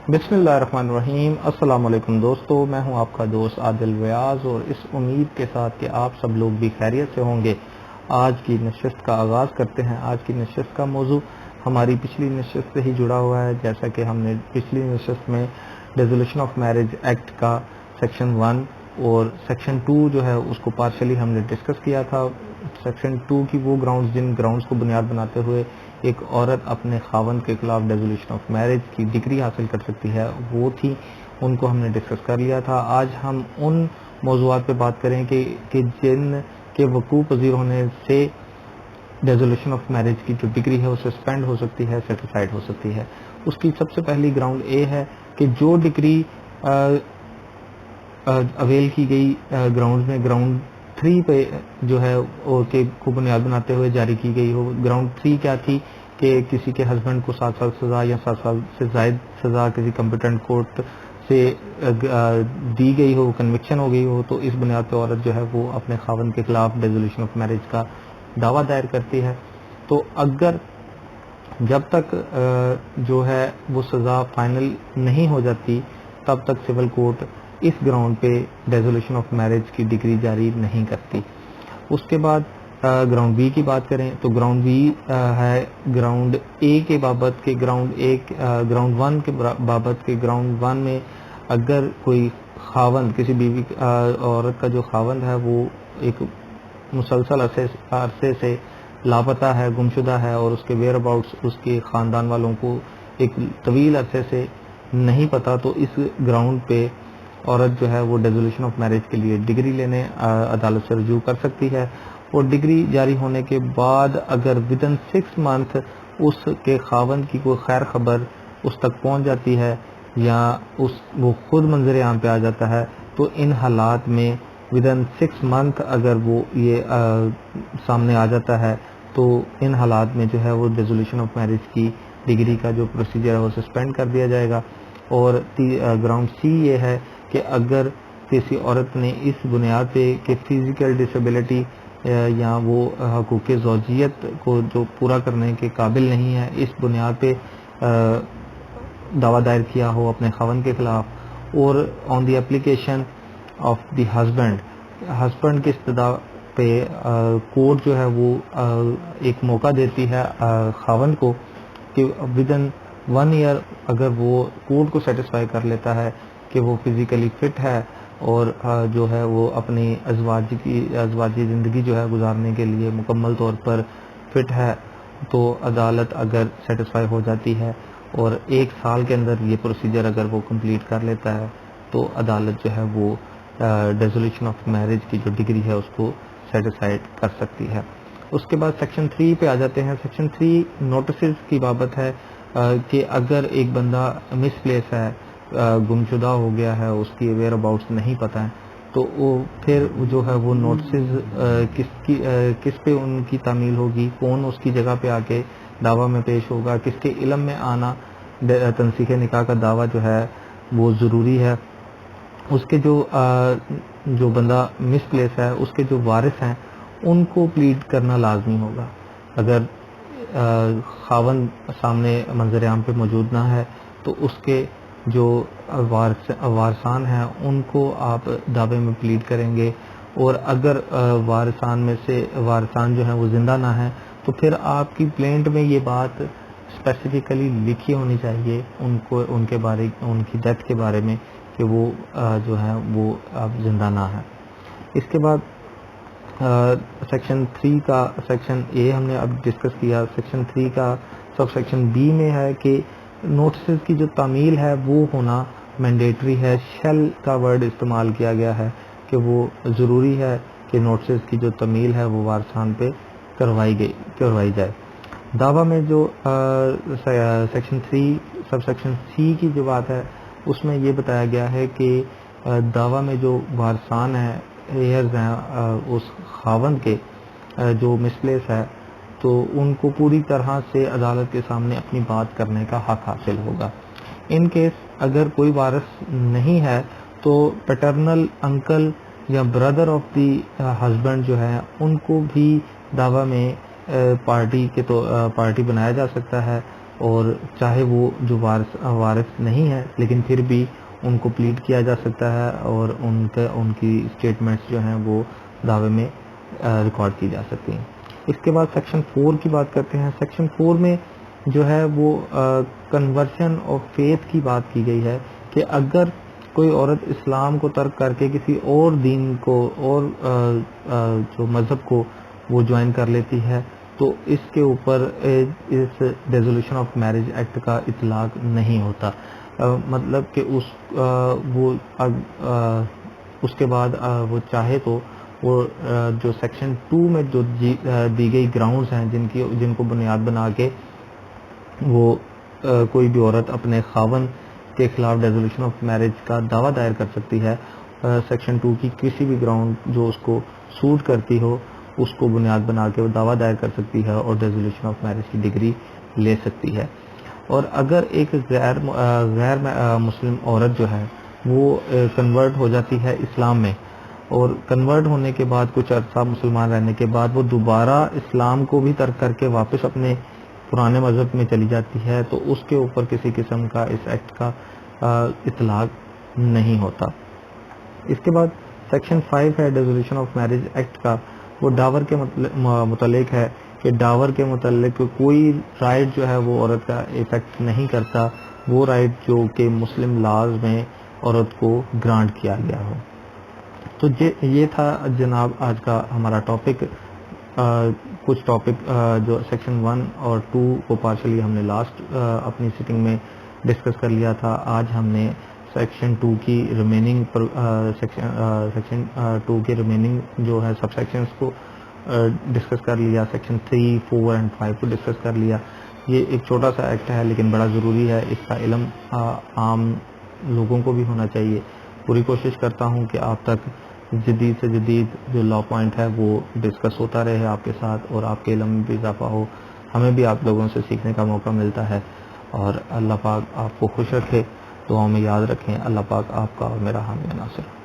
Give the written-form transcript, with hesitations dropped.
بسم اللہ الرحمن الرحیم۔ السلام علیکم دوستو، میں ہوں آپ کا دوست عادل ریاض اور اس امید کے ساتھ کہ آپ سب لوگ بھی خیریت سے ہوں گے آج کی نشست کا آغاز کرتے ہیں۔ آج کی نشست کا موضوع ہماری پچھلی نشست سے ہی جڑا ہوا ہے، جیسا کہ ہم نے پچھلی نشست میں ریزولوشن آف میرج ایکٹ کا سیکشن 1 اور سیکشن 2 جو ہے اس کو پارشلی ہم نے ڈسکس کیا تھا۔ سیکشن 2 کی وہ گراؤنڈز، جن گراؤنڈز کو بنیاد بناتے ہوئے ایک عورت اپنے خاوند کے خلاف ڈیزولیشن آف میرج کی ڈگری حاصل کر سکتی ہے، وہ تھی، ان کو ہم نے ڈسکس کر لیا تھا۔ آج ہم ان موضوعات پہ بات کریں کہ جن کے وقوع پذیر ہونے سے ڈیزولیشن آف میرج کی جو ڈگری ہے وہ سسپینڈ ہو سکتی ہے، سیٹیسفائڈ ہو سکتی ہے۔ اس کی سب سے پہلی گراؤنڈ اے ہے کہ جو ڈگری اویل کی گئی گراؤنڈ میں گراؤنڈ 3 پہ جو ہے کو بنیاد بناتے ہوئے جاری کی گئی ہو۔ گراؤنڈ 3 کیا تھی کہ کسی کے ہسبینڈ کو 7 سال سزا یا 7 سال سے زائد سزا کسی کمپیٹنٹ کورٹ سے دی گئی ہو، کنوکشن ہو گئی ہو، تو اس بنیاد پہ عورت جو ہے وہ اپنے خاوند کے خلاف ڈیزولیشن آف میرج کا دعویٰ دائر کرتی ہے۔ تو اگر جب تک جو ہے وہ سزا فائنل نہیں ہو جاتی تب تک سول کورٹ اس گراؤنڈ پہ ڈیزولیشن آف میرج کی ڈگری جاری نہیں کرتی۔ اس کے بعد گراؤنڈ بی کی بات کریں تو گراؤنڈ بی ہے گراؤنڈ اے کے بابت کے گراؤنڈ 1 کے بابت کے گراؤنڈ 1 میں اگر کوئی خاوند، کسی بیوی عورت کا جو خاوند ہے وہ ایک مسلسل عرصے سے لاپتہ ہے، گمشدہ ہے، اور اس کے ویئر اباؤٹس اس کے خاندان والوں کو ایک طویل عرصے سے نہیں پتا، تو اس گراؤنڈ پہ عورت جو ہے وہ ڈیزولیشن آف میرج کے لیے ڈگری لینے عدالت سے رجوع کر سکتی ہے۔ اور ڈگری جاری ہونے کے بعد اگر ودن 6 منتھ اس کے خاوند کی کوئی خیر خبر اس تک پہنچ جاتی ہے یا وہ خود منظر عام پہ آ جاتا ہے، تو ان حالات میں ودن 6 منتھ اگر وہ یہ سامنے آ جاتا ہے تو ان حالات میں جو ہے وہ ڈیزولیشن آف میرج کی ڈگری کا جو پروسیجر ہے وہ سسپینڈ کر دیا جائے گا۔ اور گراؤنڈ سی یہ ہے کہ اگر کسی عورت نے اس بنیاد پہ کہ فزیکل ڈسیبلٹی یا وہ حقوق زوجیت کو جو پورا کرنے کے قابل نہیں ہے، اس بنیاد پہ دعویٰ دائر کیا ہو اپنے خاوند کے خلاف، اور on the application of the husband کی استدعا پہ کورٹ جو ہے وہ ایک موقع دیتی ہے خاوند کو کہ ودن 1 ایئر اگر وہ کورٹ کو سیٹسفائی کر لیتا ہے کہ وہ فزیکلی فٹ ہے اور جو ہے وہ اپنی ازواجی زندگی جو ہے گزارنے کے لیے مکمل طور پر فٹ ہے، تو عدالت اگر سیٹسفائی ہو جاتی ہے اور 1 سال کے اندر یہ پروسیجر اگر وہ کمپلیٹ کر لیتا ہے تو عدالت جو ہے وہ ڈیزولیشن آف میرج کی جو ڈگری ہے اس کو سیٹسفائڈ کر سکتی ہے۔ اس کے بعد سیکشن 3 پہ آ جاتے ہیں۔ سیکشن 3 نوٹسز کی بابت ہے کہ اگر ایک بندہ مس پلیس ہے، گمشدہ ہو گیا ہے، اس کی ویئر اباؤٹس نہیں پتہ ہے، تو وہ پھر جو ہے وہ نوٹسز کس پہ ان کی تعمیل ہوگی، کون اس کی جگہ پہ آ کے دعویٰ میں پیش ہوگا، کس کے علم میں آنا تنسیخ نکاح کا دعویٰ جو ہے وہ ضروری ہے۔ اس کے جو بندہ مس پلیس ہے اس کے جو وارث ہیں ان کو پلیڈ کرنا لازمی ہوگا۔ اگر خاوند سامنے منظر عام پہ موجود نہ ہے تو اس کے جو وارثان ہیں ان کو آپ دعوے میں پلیڈ کریں گے، اور اگر وارثان جو ہیں وہ زندہ نہ ہیں تو پھر آپ کی پلینٹ میں یہ بات اسپیسیفکلی لکھی ہونی چاہیے ان کی ڈیتھ کے بارے میں کہ وہ جو ہے وہ اب زندہ نہ ہے۔ اس کے بعد سیکشن 3 کا سیکشن اے ہم نے اب ڈسکس کیا۔ سیکشن 3 کا سب سیکشن بی میں ہے کہ نوٹسز کی جو تعمیل ہے وہ ہونا مینڈیٹری ہے۔ شیل کا ورڈ استعمال کیا گیا ہے کہ وہ ضروری ہے کہ نوٹسز کی جو تعمیل ہے وہ وارثان پہ کروائی جائے۔ دعویٰ میں جو سیکشن 3 سب سیکشن سی کی جو بات ہے اس میں یہ بتایا گیا ہے کہ دعویٰ میں جو وارثان ہیں، ایئرز ہیں اس خاوند کے جو مسپلیس ہے، تو ان کو پوری طرح سے عدالت کے سامنے اپنی بات کرنے کا حق حاصل ہوگا۔ ان کیس اگر کوئی وارث نہیں ہے تو پیٹرنل انکل یا بردر آف دی ہسبینڈ جو ہے ان کو بھی دعویٰ میں پارٹی بنایا جا سکتا ہے، اور چاہے وہ جو وارث نہیں ہے لیکن پھر بھی ان کو پلیڈ کیا جا سکتا ہے اور ان کی اسٹیٹمنٹس جو ہیں وہ دعوے میں ریکارڈ کی جا سکتی ہیں. اس کے بعد سیکشن 4 کی بات کرتے ہیں. سیکشن 4 میں جو ہے وہ کنورژن آف فیتھ کی بات کی گئی ہے کہ اگر کوئی عورت اسلام کو ترک کر کے کسی اور دین کو اور جو مذہب کو وہ جوائن کر لیتی ہے تو اس کے اوپر اس ریزولوشن آف میرج ایکٹ کا اطلاق نہیں ہوتا. مطلب کہ اس کے بعد وہ چاہے تو وہ جو سیکشن 2 میں جو دی گئی گراؤنڈز ہیں جن کو بنیاد بنا کے وہ کوئی بھی عورت اپنے خاوند کے خلاف ریزولوشن آف میرج کا دعویٰ دائر کر سکتی ہے. سیکشن 2 کی کسی بھی گراؤنڈ جو اس کو سوٹ کرتی ہو اس کو بنیاد بنا کے وہ دعویٰ دائر کر سکتی ہے اور ریزولوشن آف میرج کی ڈگری لے سکتی ہے. اور اگر ایک غیر مسلم عورت جو ہے وہ کنورٹ ہو جاتی ہے اسلام میں اور کنورٹ ہونے کے بعد کچھ عرصہ مسلمان رہنے کے بعد وہ دوبارہ اسلام کو بھی ترک کر کے واپس اپنے پرانے مذہب میں چلی جاتی ہے تو اس کے اوپر کسی قسم کا اس ایکٹ کا اطلاق نہیں ہوتا. اس کے بعد سیکشن 5 ہے ریزولوشن آف میرج ایکٹ کا. وہ ڈاور کے متعلق ہے کہ ڈاور کے متعلق کوئی رائٹ جو ہے وہ عورت کا افیکٹ نہیں کرتا, وہ رائٹ جو کہ مسلم لاز میں عورت کو گرانٹ کیا گیا ہو. تو یہ تھا جناب آج کا ہمارا ٹاپک. کچھ ٹاپک جو سیکشن 1 اور 2 کو پارشلی ہم نے لاسٹ اپنی سیٹنگ میں ڈسکس کر لیا تھا. آج ہم نے سیکشن 2 کی ریمیننگ سیکشن 2 کے ریمیننگ جو ہے سب سیکشنز کو ڈسکس کر لیا. سیکشن 3, 4 اینڈ 5 کو ڈسکس کر لیا. یہ ایک چھوٹا سا ایکٹ ہے لیکن بڑا ضروری ہے. اس کا علم عام لوگوں کو بھی ہونا چاہیے. پوری کوشش کرتا ہوں کہ آپ تک جدید سے جدید جو لا پوائنٹ ہے وہ ڈسکس ہوتا رہے آپ کے ساتھ اور آپ کے علم میں بھی اضافہ ہو. ہمیں بھی آپ لوگوں سے سیکھنے کا موقع ملتا ہے. اور اللہ پاک آپ کو خوش رکھے. دعاؤں میں یاد رکھیں. اللہ پاک آپ کا اور میرا حامی ناصر.